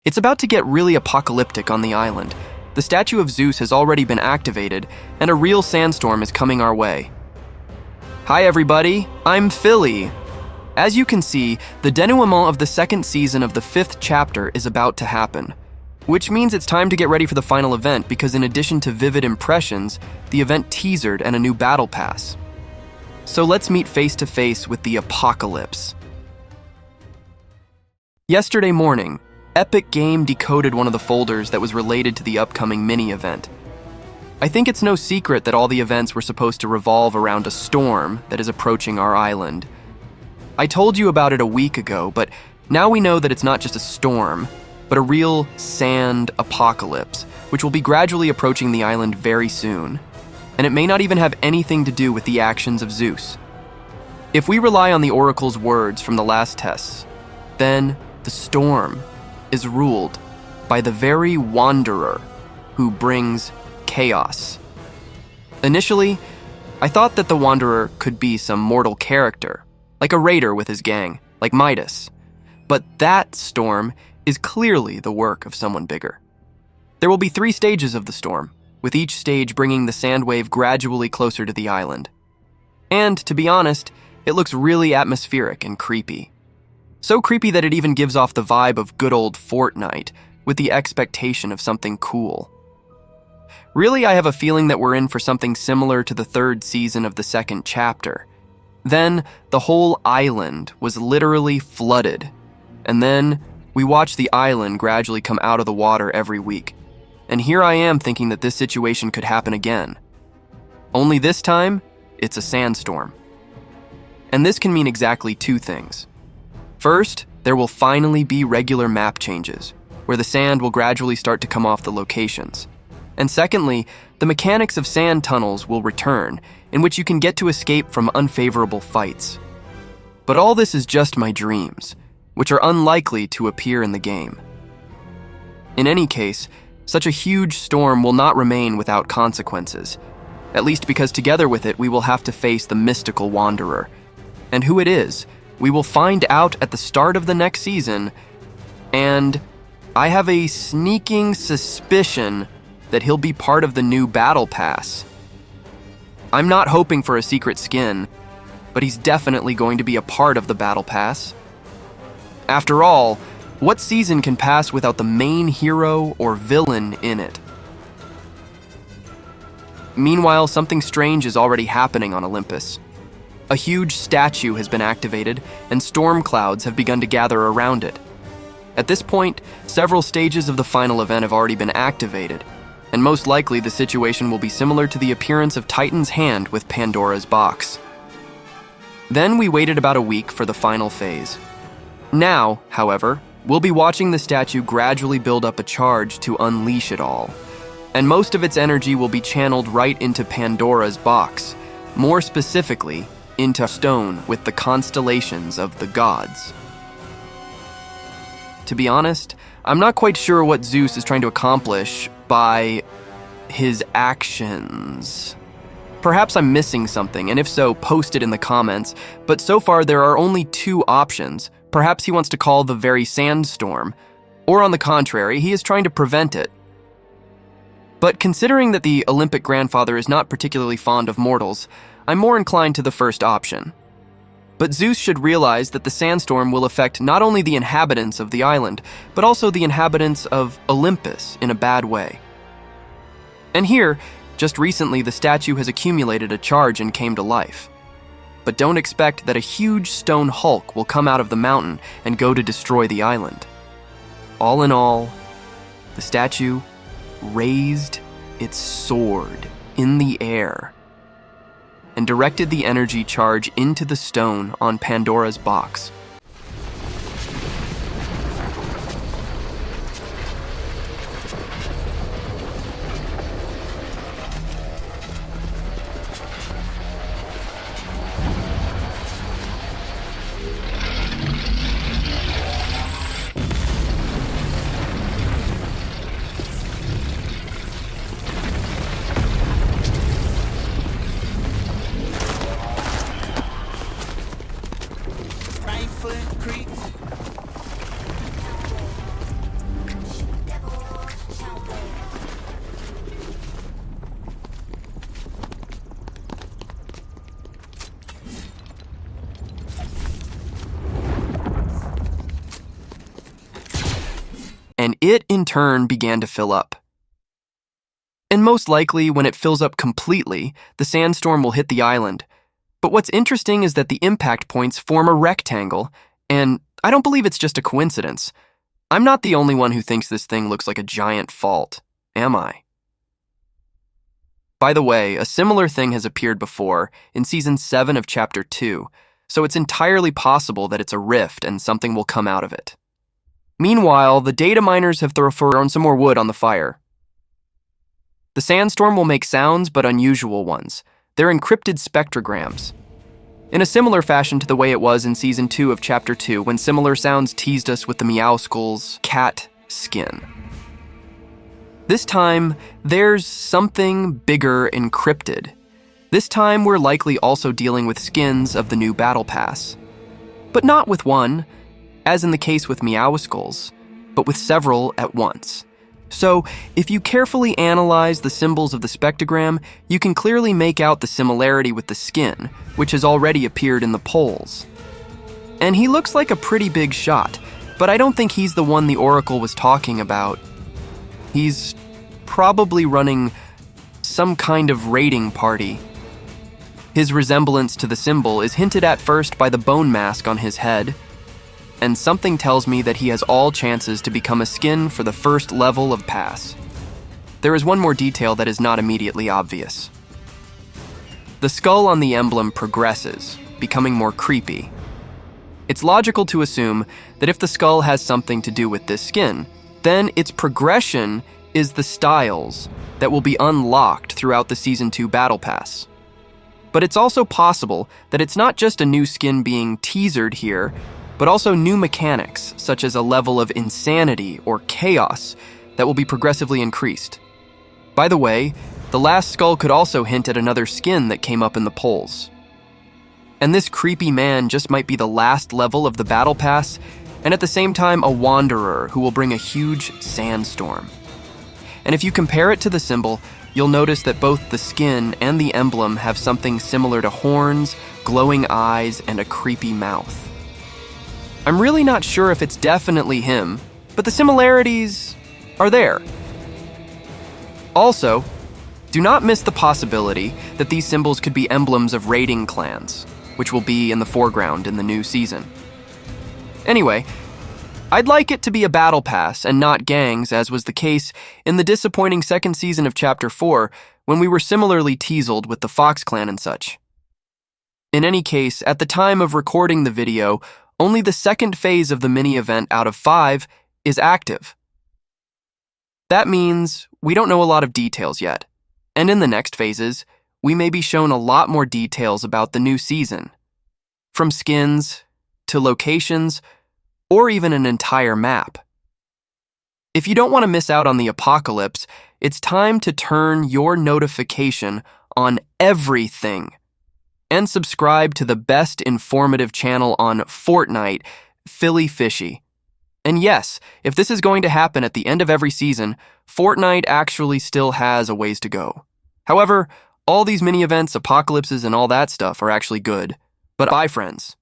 It's about to get really apocalyptic on the island. The statue of Zeus has already been activated, and a real sandstorm is coming our way. Hi everybody, I'm Philly. As you can see, the denouement of the second season of the 5th chapter is about to happen, which means it's time to get ready for the final event because in addition to vivid impressions, the event teasered and a new battle pass. So let's meet face to face with the apocalypse. Yesterday morning, Epic Game decoded one of the folders that was related to the upcoming mini-event. I think it's no secret that all the events were supposed to revolve around a storm that is approaching our island. I told you about it a week ago, but now we know that it's not just a storm, but a real sand apocalypse, which will be gradually approaching the island very soon. And it may not even have anything to do with the actions of Zeus. If we rely on the Oracle's words from the last tests, then the storm is ruled by the very Wanderer who brings chaos. Initially, I thought that the Wanderer could be some mortal character, like a raider with his gang, like Midas. But that storm is clearly the work of someone bigger. There will be 3 stages of the storm, with each stage bringing the sand wave gradually closer to the island. And, to be honest, it looks really atmospheric and creepy. So creepy that it even gives off the vibe of good old Fortnite, with the expectation of something cool. Really, I have a feeling that we're in for something similar to the 3rd season of the 2nd chapter. Then, the whole island was literally flooded. And then, we watched the island gradually come out of the water every week. And here I am thinking that this situation could happen again. Only this time, it's a sandstorm. And this can mean exactly 2 things. First, there will finally be regular map changes, where the sand will gradually start to come off the locations. And secondly, the mechanics of sand tunnels will return, in which you can get to escape from unfavorable fights. But all this is just my dreams, which are unlikely to appear in the game. In any case, such a huge storm will not remain without consequences, at least because together with it we will have to face the mystical Wanderer. And who it is, we will find out at the start of the next season, and I have a sneaking suspicion that he'll be part of the new battle pass. I'm not hoping for a secret skin, but he's definitely going to be a part of the battle pass. After all, what season can pass without the main hero or villain in it? Meanwhile, something strange is already happening on Olympus. A huge statue has been activated, and storm clouds have begun to gather around it. At this point, several stages of the final event have already been activated, and most likely the situation will be similar to the appearance of Titan's hand with Pandora's box. Then we waited about a week for the final phase. Now, however, we'll be watching the statue gradually build up a charge to unleash it all, and most of its energy will be channeled right into Pandora's box, more specifically, into stone with the constellations of the gods. To be honest, I'm not quite sure what Zeus is trying to accomplish by his actions. Perhaps I'm missing something, and if so, post it in the comments, but so far there are only 2 options. Perhaps he wants to call the very sandstorm, or on the contrary, he is trying to prevent it. But considering that the Olympic grandfather is not particularly fond of mortals, I'm more inclined to the first option. But Zeus should realize that the sandstorm will affect not only the inhabitants of the island, but also the inhabitants of Olympus in a bad way. And here, just recently the statue has accumulated a charge and came to life. But don't expect that a huge stone hulk will come out of the mountain and go to destroy the island. All in all, the statue raised its sword in the air and directed the energy charge into the stone on Pandora's box. and it in turn began to fill up. And most likely, when it fills up completely, the sandstorm will hit the island. But what's interesting is that the impact points form a rectangle, and I don't believe it's just a coincidence. I'm not the only one who thinks this thing looks like a giant fault, am I? By the way, a similar thing has appeared before in Season 7 of Chapter 2, so it's entirely possible that it's a rift and something will come out of it. Meanwhile, the data miners have thrown some more wood on the fire. The sandstorm will make sounds, but unusual ones. They're encrypted spectrograms. In a similar fashion to the way it was in Season 2 of Chapter 2, when similar sounds teased us with the Meowskull's cat skin. This time, there's something bigger encrypted. This time, we're likely also dealing with skins of the new Battle Pass. But not with one, as in the case with Meowskulls, but with several at once. So, if you carefully analyze the symbols of the spectrogram, you can clearly make out the similarity with the skin, which has already appeared in the polls. And he looks like a pretty big shot, but I don't think he's the one the Oracle was talking about. He's probably running some kind of raiding party. His resemblance to the symbol is hinted at first by the bone mask on his head, and something tells me that he has all chances to become a skin for the first level of pass. There is one more detail that is not immediately obvious. The skull on the emblem progresses, becoming more creepy. It's logical to assume that if the skull has something to do with this skin, then its progression is the styles that will be unlocked throughout the Season 2 Battle Pass. But it's also possible that it's not just a new skin being teasered here, but also new mechanics, such as a level of insanity or chaos that will be progressively increased. By the way, the last skull could also hint at another skin that came up in the polls. And this creepy man just might be the last level of the Battle Pass, and at the same time a wanderer who will bring a huge sandstorm. And if you compare it to the symbol, you'll notice that both the skin and the emblem have something similar to horns, glowing eyes, and a creepy mouth. I'm really not sure if it's definitely him, but the similarities are there. Also, do not miss the possibility that these symbols could be emblems of raiding clans, which will be in the foreground in the new season. Anyway, I'd like it to be a battle pass and not gangs, as was the case in the disappointing second season of Chapter 4, when we were similarly teaseled with the Fox Clan and such. In any case, at the time of recording the video, only the second phase of the mini-event out of 5 is active. That means we don't know a lot of details yet, and in the next phases, we may be shown a lot more details about the new season, from skins to locations, or even an entire map. If you don't want to miss out on the apocalypse, it's time to turn your notification on everything and subscribe to the best informative channel on Fortnite, FillyFishy. And yes, if this is going to happen at the end of every season, Fortnite actually still has a ways to go. However, all these mini-events, apocalypses, and all that stuff are actually good. But bye, friends.